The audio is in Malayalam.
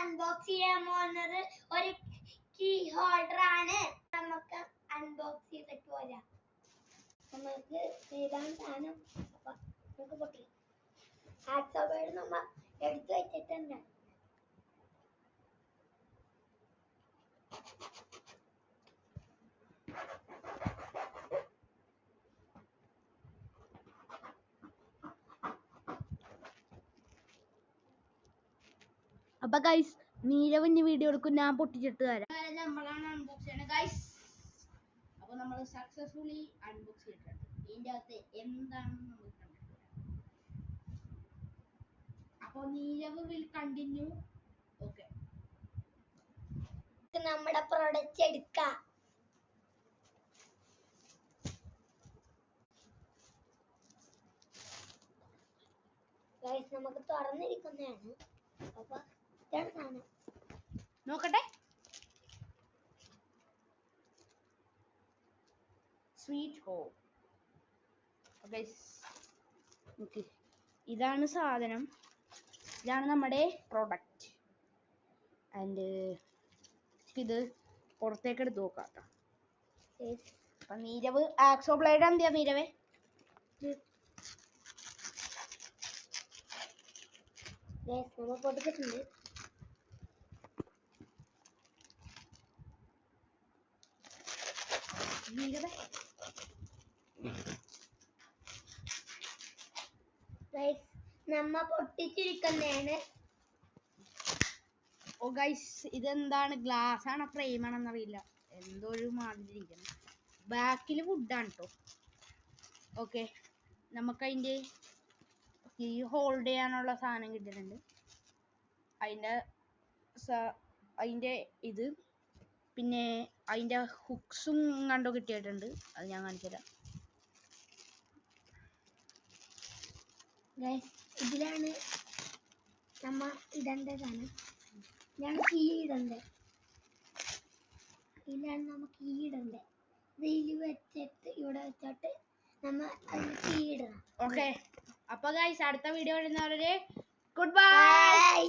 അൺബോക്സ് ചെയ്യാൻ പോകുന്നത് ഒരു കീ ഹോൾഡർ ആണ്. നമുക്ക് അൺബോക്സ് ചെയ്തിട്ട് വരാം. നമുക്ക് ഇതാണ് സാധനം. നമുക്ക് പൊട്ടി ആക്സോബേഡ് നമ്മ എടുത്തു വെച്ചിട്ടുണ്ട്. അപ്പൊ ഗൈസ് നീരവിന്റെ വീഡിയോ എടുക്കും, ഞാൻ പൊട്ടിച്ചിട്ട് തരാം. നമ്മളാണ് അൺബോക്സ് ചെയ്യണത് ഗൈസ്. അപ്പൊ നമ്മൾ സക്സസ്ഫുള്ളി അൺബോക്സ് ചെയ്തിട്ടുണ്ട്. ഇതിന്റെ അകത്ത് എന്താണെന്ന് നമുക്ക് കണ്ടിട്ട് അപ്പൊ നീരവ് വിൽ കണ്ടിന്യൂ. ഓക്കെ, നമ്മുടെ പ്രൊഡക്റ്റ് എടുക്കാം. ഗൈസ് നമുക്ക് തുറന്നിരിക്കുന്നതാണ്. അപ്പൊ ഇതാണ് സാധനം, നോക്കട്ടെ. Sweet home. ഇതാണ് സാധനം, ഇതാണ് നമ്മുടെ പ്രൊഡക്റ്റ്. ആൻഡ് ഇത് പുറത്തേക്ക് എടുത്ത് നോക്കാം കേട്ടോ. അപ്പൊ നീരവ് ആക്സോ ബ്ലേഡ് എന്തിയാ നീരവേ? നമ്മൾ പൊട്ടിച്ചിട്ടുണ്ട്. നമ്മ പൊട്ടിച്ചിരിക്കുന്നതാണ്. ഓ ഗൈസ്, ഇതെന്താണ്, ഗ്ലാസ് ആണോ ഫ്രെയിം ആണെന്ന് അറിയില്ല, എന്തോ ഒരു മാതിരി ഇരിക്കണം. ബാക്കിൽ വുഡാണ് കേട്ടോ. ഓക്കെ, നമുക്ക് അതിൻ്റെ ഈ ഹോൾഡ് ചെയ്യാനുള്ള സാധനം കിട്ടിയിട്ടുണ്ട്. അതിൻ്റെ ഇത് പിന്നെ അതിൻ്റെ ഹുക്സും കണ്ടോ കിട്ടിയിട്ടുണ്ട്. അത് ഞാൻ കാണിച്ചു തരാം. ഇതിലാണ് നമ്മ ഇടേണ്ട സാധനം. ഞാൻ കീ ഇടണ്ടേ, ഇതിലാണ് നമ്മ കീ ഇടണ്ടേ. ഇതിൽ വെച്ചിട്ട് ഇവിടെ വെച്ചിട്ട് നമ്മ അതിന് കീ ഇടണം. ഓക്കെ, അപ്പൊ ഗൈസ് അടുത്ത വീഡിയോ വരുന്നവരെ ഗുഡ് ബൈ.